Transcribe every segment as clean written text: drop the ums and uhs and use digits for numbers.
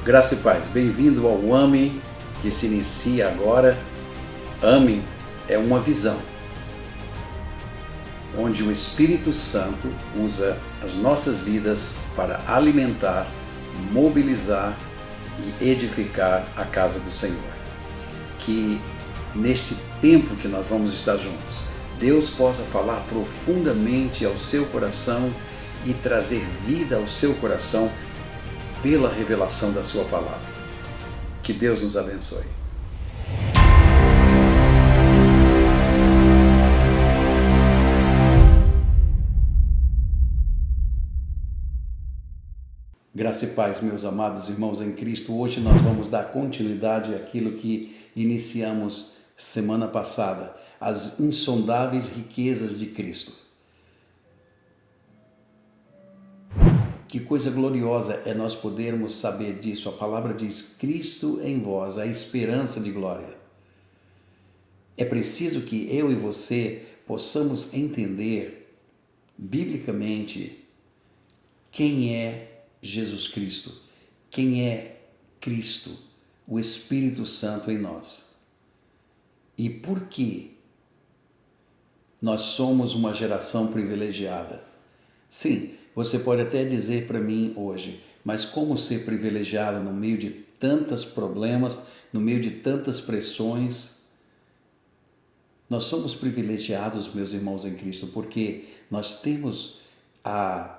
Graça e paz, bem-vindo ao AME, que se inicia agora. AME é uma visão, onde o Espírito Santo usa as nossas vidas para alimentar, mobilizar e edificar a casa do Senhor. Que nesse tempo que nós vamos estar juntos, Deus possa falar profundamente ao seu coração e trazer vida ao seu coração pela revelação da sua palavra. Que Deus nos abençoe. Graça e paz, meus amados irmãos em Cristo. Hoje nós vamos dar continuidade àquilo que iniciamos semana passada, as insondáveis riquezas de Cristo. Que coisa gloriosa é nós podermos saber disso. A palavra diz: Cristo em vós, a esperança de glória. É preciso que eu e você possamos entender biblicamente quem é Jesus Cristo, quem é Cristo, o Espírito Santo em nós. E por que nós somos uma geração privilegiada? Sim, você pode até dizer para mim hoje, mas como ser privilegiado no meio de tantos problemas, no meio de tantas pressões? Nós somos privilegiados, meus irmãos em Cristo, porque nós temos a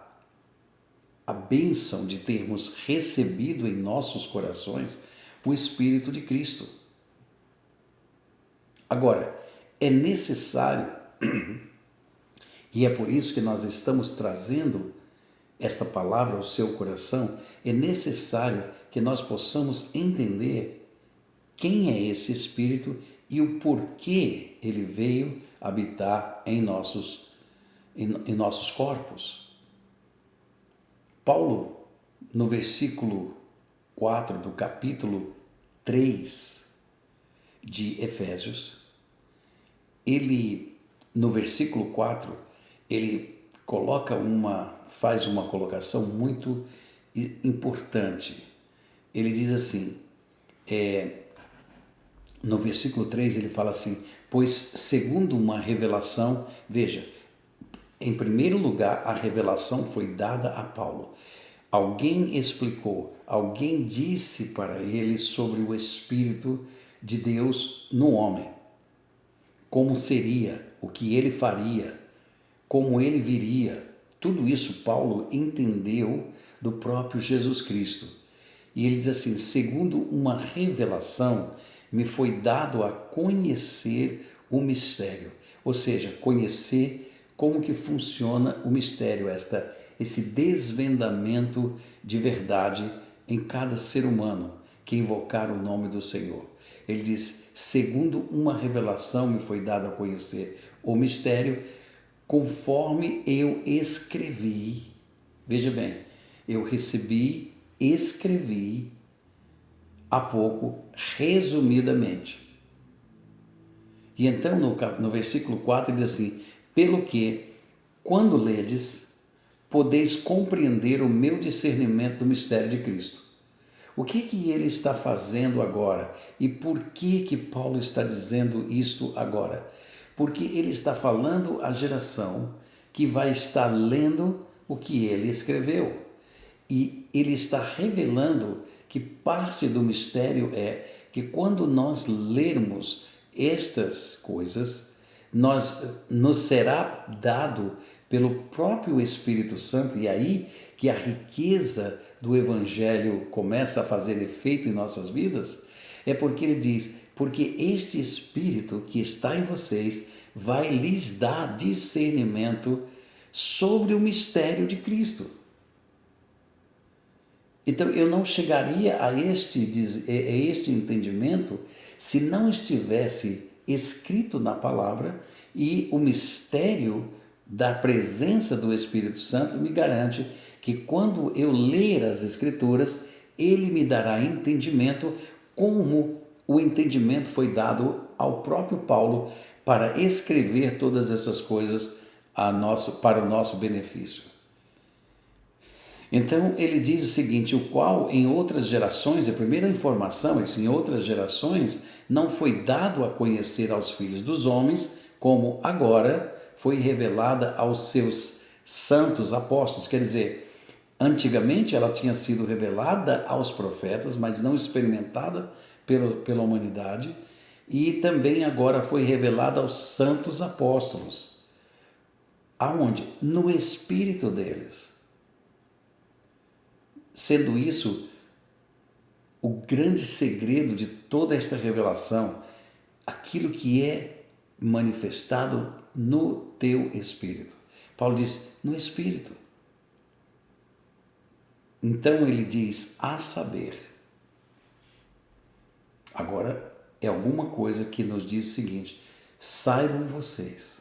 bênção de termos recebido em nossos corações o Espírito de Cristo. Agora, é necessário, e é por isso que nós estamos trazendo esta palavra ao seu coração, é necessário que nós possamos entender quem é esse Espírito e o porquê ele veio habitar em nossos corpos. Paulo, no versículo 4 do capítulo 3 de Efésios, no versículo 4, ele faz uma colocação muito importante. Ele diz assim, no versículo 3 ele fala assim: pois segundo uma revelação, veja, em primeiro lugar a revelação foi dada a Paulo. Alguém explicou, alguém disse para ele sobre o Espírito de Deus no homem. Como seria, o que ele faria, como ele viria. Tudo isso Paulo entendeu do próprio Jesus Cristo. E ele diz assim: segundo uma revelação, me foi dado a conhecer o mistério. Ou seja, conhecer como que funciona o mistério, esse desvendamento de verdade em cada ser humano que invocar o nome do Senhor. Ele diz: segundo uma revelação me foi dado a conhecer o mistério, conforme eu escrevi. Veja bem, eu escrevi há pouco, resumidamente. E então no versículo 4 diz assim: pelo que, quando ledes, podeis compreender o meu discernimento do mistério de Cristo. O que ele está fazendo agora? E por que Paulo está dizendo isto agora? Porque ele está falando à geração que vai estar lendo o que ele escreveu. E ele está revelando que parte do mistério é que quando nós lermos estas coisas, nos será dado pelo próprio Espírito Santo, e aí que a riqueza do Evangelho começa a fazer efeito em nossas vidas, é porque ele diz: porque este Espírito que está em vocês vai lhes dar discernimento sobre o mistério de Cristo. Então eu não chegaria a este entendimento se não estivesse escrito na palavra, e o mistério da presença do Espírito Santo me garante que quando eu ler as Escrituras, ele me dará entendimento, como o entendimento foi dado ao próprio Paulo para escrever todas essas coisas para o nosso benefício. Então ele diz o seguinte: o qual em outras gerações, a primeira informação é que em outras gerações não foi dado a conhecer aos filhos dos homens, como agora foi revelada aos seus santos apóstolos. Quer dizer, antigamente ela tinha sido revelada aos profetas, mas não experimentada pela humanidade, e também agora foi revelada aos santos apóstolos. Aonde? No espírito deles. Sendo isso o grande segredo de toda esta revelação, aquilo que é manifestado no teu espírito. Paulo diz, no espírito. Então ele diz, a saber. Agora é alguma coisa que nos diz o seguinte: saibam vocês.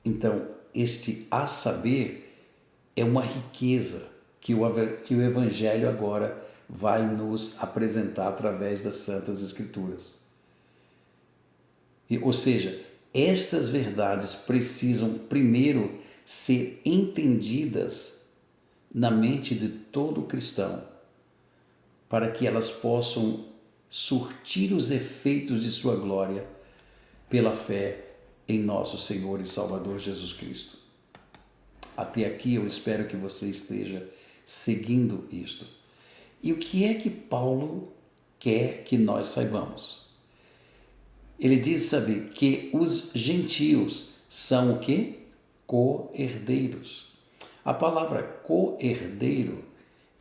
Então, este a saber é uma riqueza que o Evangelho agora vai nos apresentar através das Santas Escrituras. Ou seja, estas verdades precisam primeiro ser entendidas na mente de todo cristão, para que elas possam surtir os efeitos de sua glória pela fé em nosso Senhor e Salvador Jesus Cristo. Até aqui eu espero que você esteja seguindo isto. E o que é que Paulo quer que nós saibamos? Ele diz, sabe, que os gentios são o quê? Co-herdeiros. A palavra co-herdeiro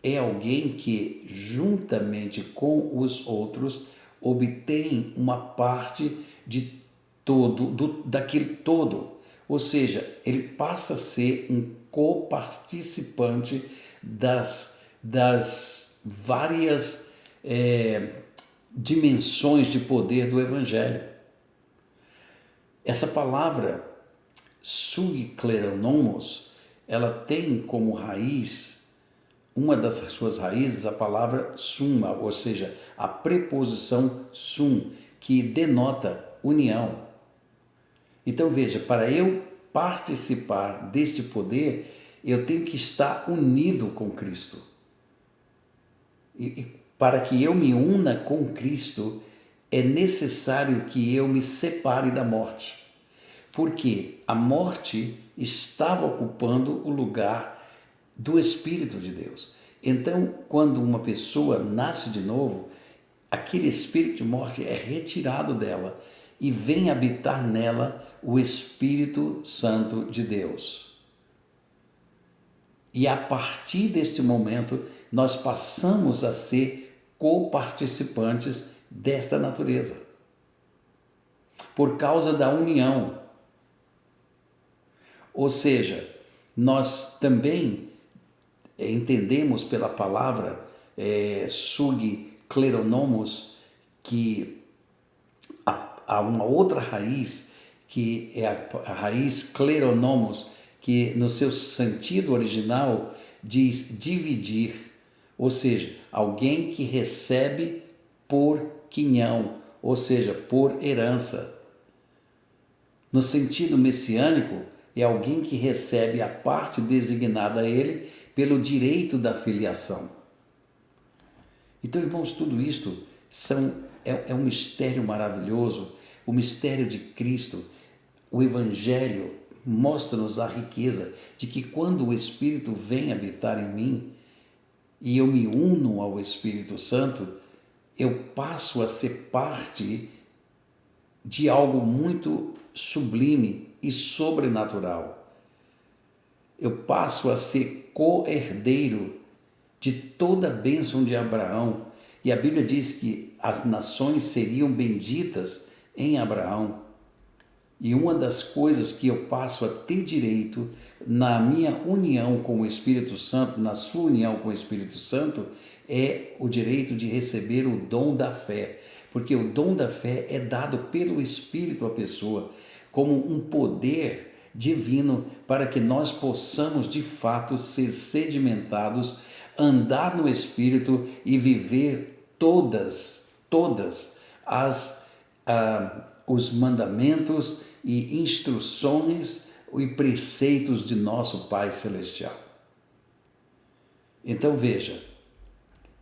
é alguém que, juntamente com os outros, obtém uma parte de todo, daquele todo. Ou seja, ele passa a ser um coparticipante das várias dimensões de poder do Evangelho. Essa palavra, sugkleronomos, ela tem como raiz, uma das suas raízes, a palavra summa, ou seja, a preposição sum, que denota união. Então veja, para eu participar deste poder, eu tenho que estar unido com Cristo. E para que eu me una com Cristo, é necessário que eu me separe da morte. Porque a morte estava ocupando o lugar do Espírito de Deus. Então, quando uma pessoa nasce de novo, aquele espírito de morte é retirado dela e vem habitar nela o Espírito Santo de Deus. E a partir deste momento, nós passamos a ser coparticipantes desta natureza. Por causa da união. Ou seja, nós também entendemos pela palavra sugkleronomos que há uma outra raiz, que é a raiz kleronomos, que no seu sentido original diz dividir, ou seja, alguém que recebe por quinhão, ou seja, por herança. No sentido messiânico, é alguém que recebe a parte designada a ele pelo direito da filiação. Então, irmãos, tudo isto é um mistério maravilhoso, o mistério de Cristo. O Evangelho mostra-nos a riqueza de que quando o Espírito vem habitar em mim e eu me uno ao Espírito Santo, eu passo a ser parte de algo muito sublime e sobrenatural. Eu passo a ser co-herdeiro de toda a bênção de Abraão. E a Bíblia diz que as nações seriam benditas em Abraão. E uma das coisas que eu passo a ter direito na minha união com o Espírito Santo, na sua união com o Espírito Santo, é o direito de receber o dom da fé. Porque o dom da fé é dado pelo Espírito à pessoa, como um poder divino para que nós possamos de fato ser sedimentados, andar no Espírito e viver todas os mandamentos e instruções e preceitos de nosso Pai Celestial. Então veja,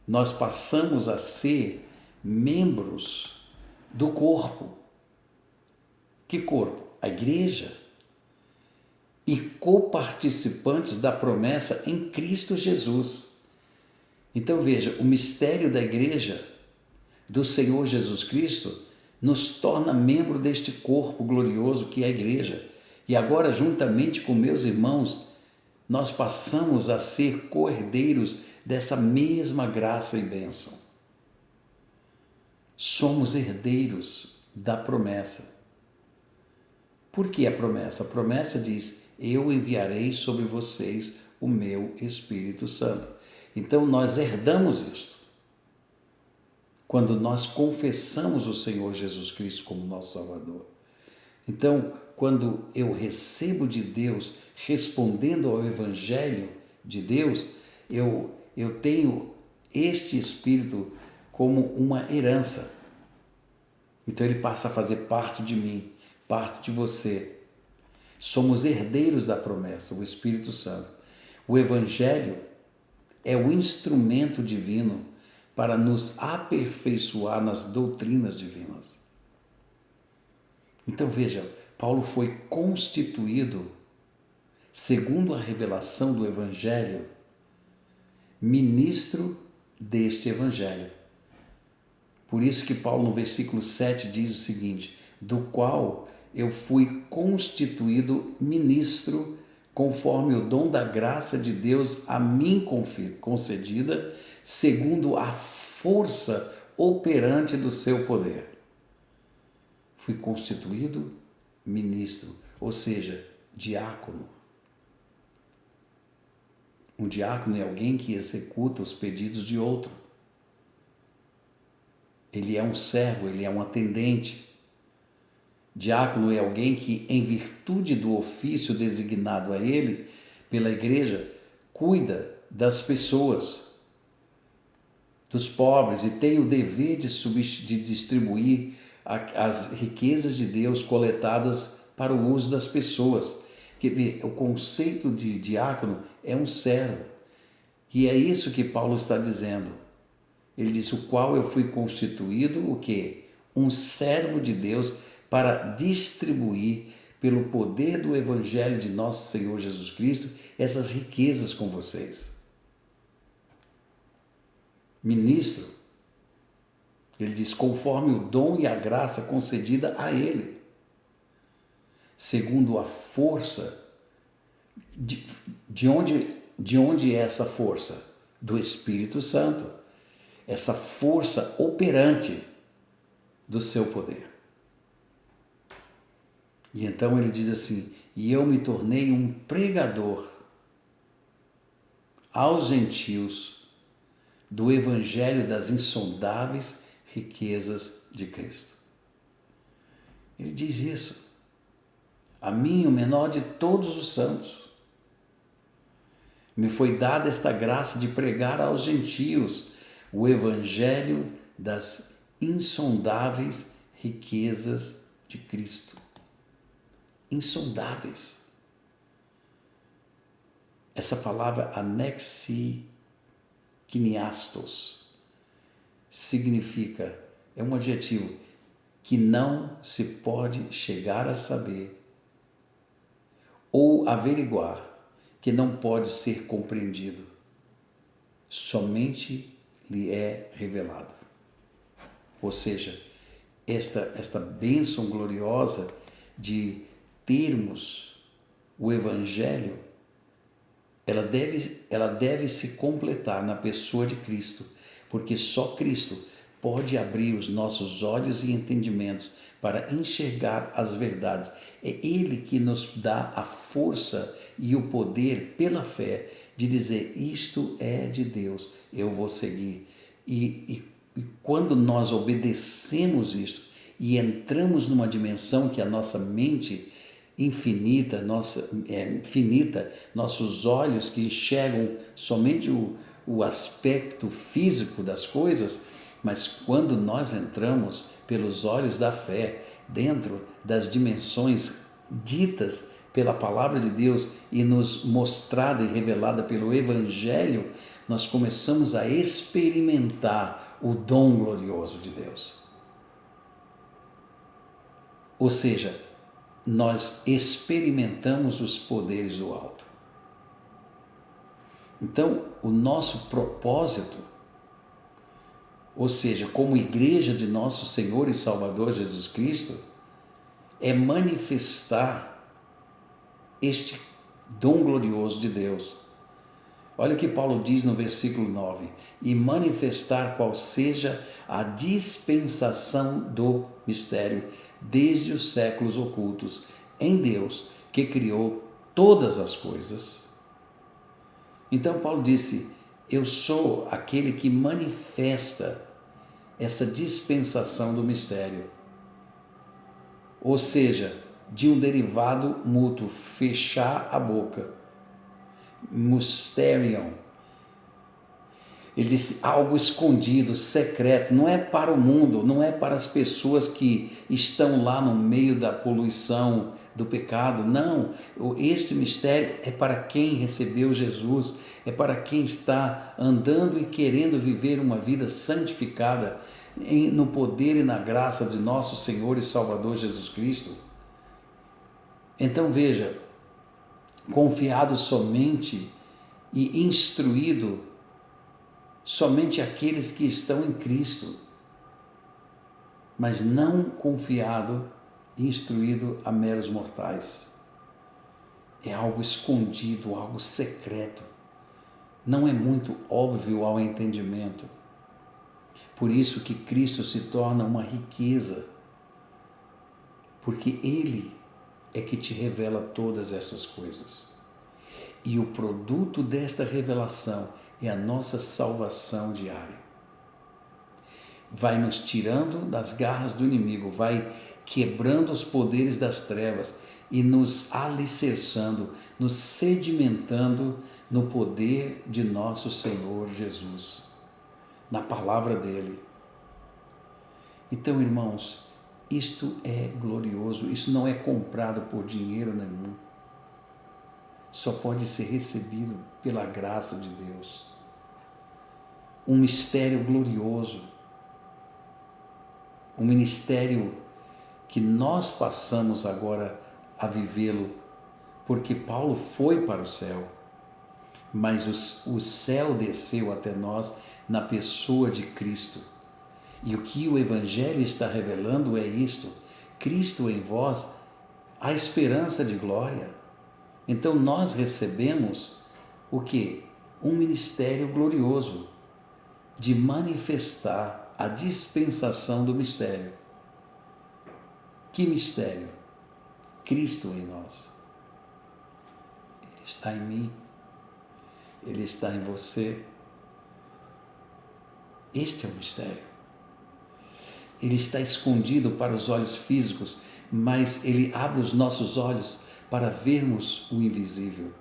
nós passamos a ser membros do corpo. Que corpo? A igreja. E coparticipantes da promessa em Cristo Jesus. Então veja, o mistério da igreja do Senhor Jesus Cristo nos torna membro deste corpo glorioso que é a igreja. E agora, juntamente com meus irmãos, nós passamos a ser co-herdeiros dessa mesma graça e bênção. Somos herdeiros da promessa. Por que a promessa? A promessa diz: eu enviarei sobre vocês o meu Espírito Santo. Então nós herdamos isto. Quando nós confessamos o Senhor Jesus Cristo como nosso Salvador. Então, quando eu recebo de Deus, respondendo ao Evangelho de Deus, eu tenho este Espírito como uma herança. Então ele passa a fazer parte de mim, parte de você. Somos herdeiros da promessa, o Espírito Santo. O Evangelho é o instrumento divino para nos aperfeiçoar nas doutrinas divinas. Então veja, Paulo foi constituído, segundo a revelação do Evangelho, ministro deste Evangelho. Por isso que Paulo no versículo 7 diz o seguinte: do qual eu fui constituído ministro conforme o dom da graça de Deus a mim concedida, segundo a força operante do seu poder. Fui constituído ministro, ou seja, diácono. Um diácono é alguém que executa os pedidos de outro. Ele é um servo, ele é um atendente. Diácono é alguém que, em virtude do ofício designado a ele pela igreja, cuida das pessoas, dos pobres, e tem o dever de distribuir as riquezas de Deus coletadas para o uso das pessoas. O conceito de diácono é um servo. E é isso que Paulo está dizendo. Ele diz: o qual eu fui constituído, o quê? Um servo de Deus para distribuir, pelo poder do Evangelho de nosso Senhor Jesus Cristo, essas riquezas com vocês. Ministro, ele diz, conforme o dom e a graça concedida a ele, segundo a força, de onde é essa força? Do Espírito Santo, essa força operante do seu poder. E então ele diz assim: e eu me tornei um pregador aos gentios do Evangelho das insondáveis riquezas de Cristo. Ele diz isso. A mim, o menor de todos os santos, me foi dada esta graça de pregar aos gentios o Evangelho das insondáveis riquezas de Cristo. Insondáveis. Essa palavra anexikiniastos significa, é um adjetivo, que não se pode chegar a saber ou averiguar, que não pode ser compreendido, somente lhe é revelado. Ou seja, esta bênção gloriosa de termos o Evangelho, ela deve se completar na pessoa de Cristo, porque só Cristo pode abrir os nossos olhos e entendimentos para enxergar as verdades. É Ele que nos dá a força e o poder pela fé de dizer: isto é de Deus, eu vou seguir. E quando nós obedecemos isto e entramos numa dimensão que a nossa mente infinita, nossos olhos que enxergam somente o aspecto físico das coisas, mas quando nós entramos pelos olhos da fé dentro das dimensões ditas pela palavra de Deus e nos mostrada e revelada pelo Evangelho, nós começamos a experimentar o dom glorioso de Deus. Ou seja, nós experimentamos os poderes do alto. Então, o nosso propósito, ou seja, como igreja de nosso Senhor e Salvador Jesus Cristo, é manifestar este dom glorioso de Deus. Olha o que Paulo diz no versículo 9: e manifestar qual seja a dispensação do mistério desde os séculos ocultos em Deus, que criou todas as coisas. Então Paulo disse: eu sou aquele que manifesta essa dispensação do mistério. Ou seja, de um derivado mútuo, fechar a boca. Mysterion. Ele disse algo escondido, secreto, não é para o mundo, não é para as pessoas que estão lá no meio da poluição, do pecado, não. Este mistério é para quem recebeu Jesus, é para quem está andando e querendo viver uma vida santificada no poder e na graça de nosso Senhor e Salvador Jesus Cristo. Então veja, confiado somente e instruído somente aqueles que estão em Cristo, mas não confiado e instruído a meros mortais. É algo escondido, algo secreto. Não é muito óbvio ao entendimento. Por isso que Cristo se torna uma riqueza, porque Ele é que te revela todas essas coisas. E o produto desta revelação é a nossa salvação diária. Vai nos tirando das garras do inimigo, vai quebrando os poderes das trevas e nos alicerçando, nos sedimentando no poder de nosso Senhor Jesus, na palavra dele. Então, irmãos, isto é glorioso, isso não é comprado por dinheiro nenhum. Só pode ser recebido pela graça de Deus. Um mistério glorioso, um ministério que nós passamos agora a vivê-lo, porque Paulo foi para o céu, mas o céu desceu até nós na pessoa de Cristo. E o que o Evangelho está revelando é isto: Cristo em vós, a esperança de glória. Então nós recebemos o quê? Um ministério glorioso de manifestar a dispensação do mistério. Que mistério? Cristo em nós. Ele está em mim, Ele está em você. Este é o mistério. Ele está escondido para os olhos físicos, mas Ele abre os nossos olhos para vermos o invisível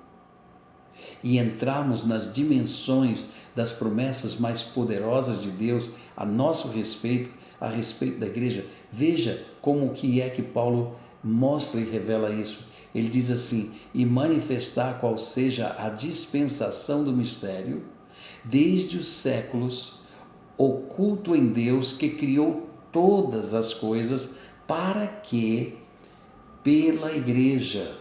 e entrarmos nas dimensões das promessas mais poderosas de Deus a nosso respeito, a respeito da igreja. Veja como que é que Paulo mostra e revela isso. Ele diz assim: e manifestar qual seja a dispensação do mistério, desde os séculos, oculto em Deus, que criou todas as coisas, para que, pela igreja,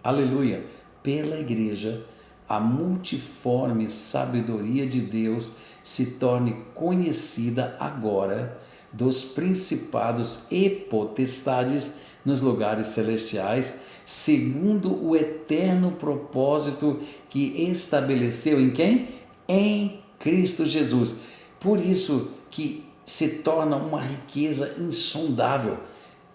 aleluia, pela igreja, a multiforme sabedoria de Deus se torne conhecida agora dos principados e potestades nos lugares celestiais, segundo o eterno propósito que estabeleceu em quem? Em Cristo Jesus. Por isso que se torna uma riqueza insondável,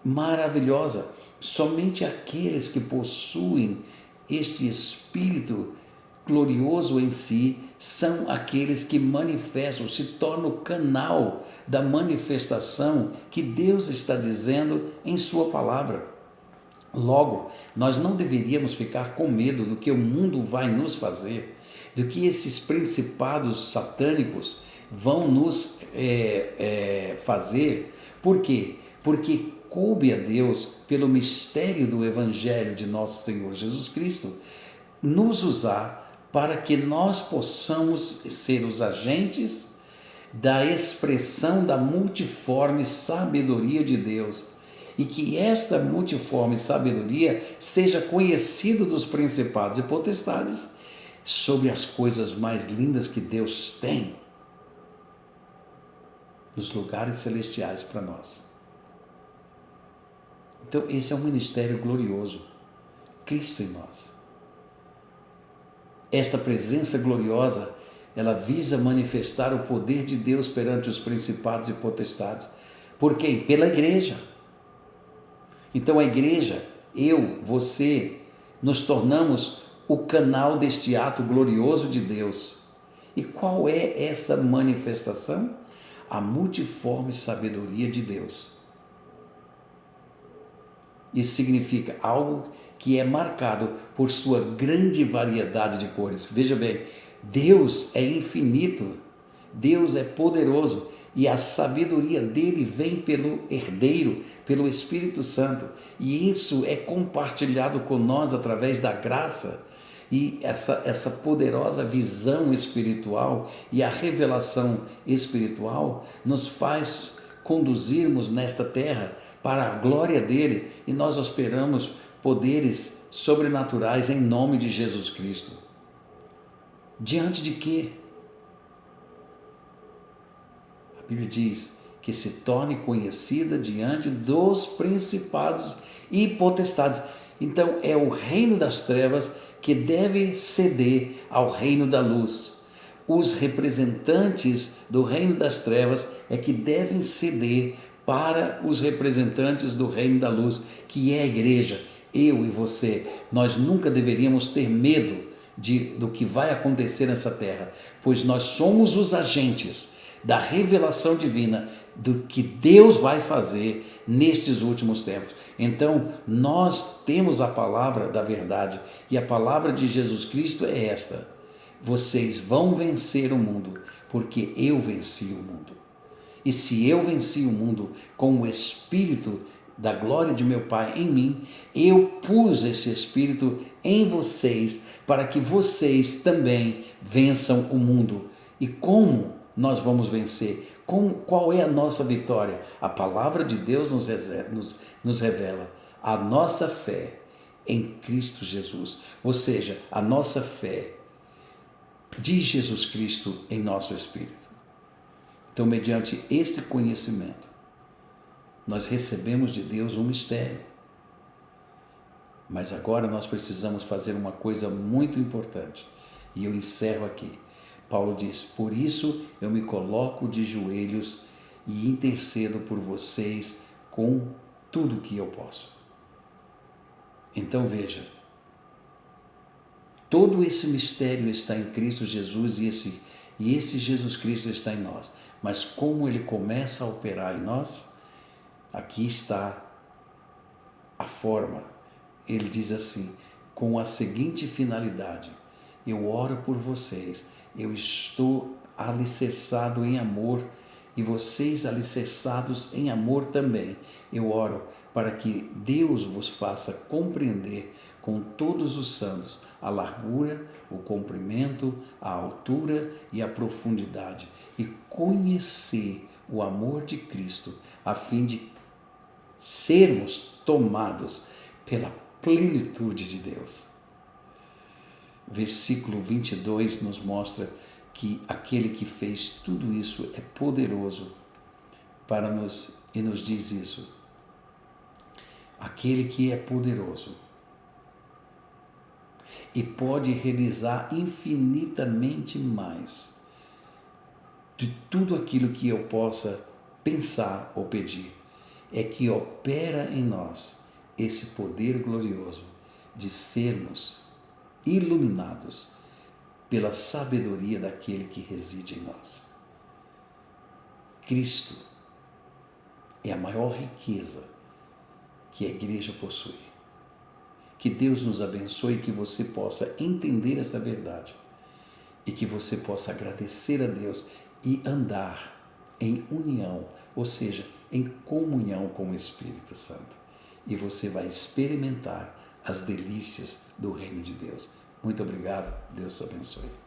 maravilhosa. Somente aqueles que possuem este Espírito glorioso em si são aqueles que manifestam, se tornam o canal da manifestação que Deus está dizendo em sua palavra. Logo, nós não deveríamos ficar com medo do que o mundo vai nos fazer, do que esses principados satânicos vão nos fazer. Por quê? Porque coube a Deus, pelo mistério do Evangelho de nosso Senhor Jesus Cristo, nos usar para que nós possamos ser os agentes da expressão da multiforme sabedoria de Deus, e que esta multiforme sabedoria seja conhecida dos principados e potestades sobre as coisas mais lindas que Deus tem nos lugares celestiais para nós. Então esse é um ministério glorioso, Cristo em nós. Esta presença gloriosa, ela visa manifestar o poder de Deus perante os principados e potestades. Por quem? Pela igreja. Então a igreja, eu, você, nos tornamos o canal deste ato glorioso de Deus. E qual é essa manifestação? A multiforme sabedoria de Deus. Isso significa algo que é marcado por sua grande variedade de cores. Veja bem, Deus é infinito, Deus é poderoso e a sabedoria dele vem pelo herdeiro, pelo Espírito Santo. E isso é compartilhado com nós através da graça. E essa poderosa visão espiritual e a revelação espiritual nos faz conduzirmos nesta terra para a glória dele, e nós esperamos poderes sobrenaturais em nome de Jesus Cristo. Diante de quê? A Bíblia diz que se torne conhecida diante dos principados e potestades. Então é o reino das trevas que deve ceder ao reino da luz. Os representantes do reino das trevas é que devem ceder para os representantes do reino da luz, que é a igreja. Eu e você, nós nunca deveríamos ter medo do que vai acontecer nessa terra, pois nós somos os agentes da revelação divina do que Deus vai fazer nestes últimos tempos. Então, nós temos a palavra da verdade, e a palavra de Jesus Cristo é esta: vocês vão vencer o mundo, porque eu venci o mundo. E se eu venci o mundo com o Espírito da glória de meu Pai em mim, eu pus esse Espírito em vocês para que vocês também vençam o mundo. E como nós vamos vencer? Qual é a nossa vitória? A palavra de Deus nos revela a nossa fé em Cristo Jesus, ou seja, a nossa fé de Jesus Cristo em nosso espírito. Então, mediante esse conhecimento, nós recebemos de Deus um mistério. Mas agora nós precisamos fazer uma coisa muito importante, e eu encerro aqui. Paulo diz: por isso eu me coloco de joelhos e intercedo por vocês com tudo que eu posso. Então veja, todo esse mistério está em Cristo Jesus, e esse Jesus Cristo está em nós. Mas como ele começa a operar em nós? Aqui está a forma. Ele diz assim, com a seguinte finalidade: eu oro por vocês, eu estou alicerçado em amor, e vocês alicerçados em amor também. Eu oro para que Deus vos faça compreender com todos os santos a largura, o comprimento, a altura e a profundidade, e conhecer o amor de Cristo, a fim de sermos tomados pela plenitude de Deus. Versículo 22 nos mostra que aquele que fez tudo isso é poderoso para nos, e nos diz isso: aquele que é poderoso e pode realizar infinitamente mais de tudo aquilo que eu possa pensar ou pedir, é que opera em nós esse poder glorioso de sermos iluminados pela sabedoria daquele que reside em nós. Cristo é a maior riqueza que a igreja possui. Que Deus nos abençoe e que você possa entender essa verdade, e que você possa agradecer a Deus e andar em união, ou seja, em comunhão com o Espírito Santo. E você vai experimentar as delícias do reino de Deus. Muito obrigado, Deus te abençoe.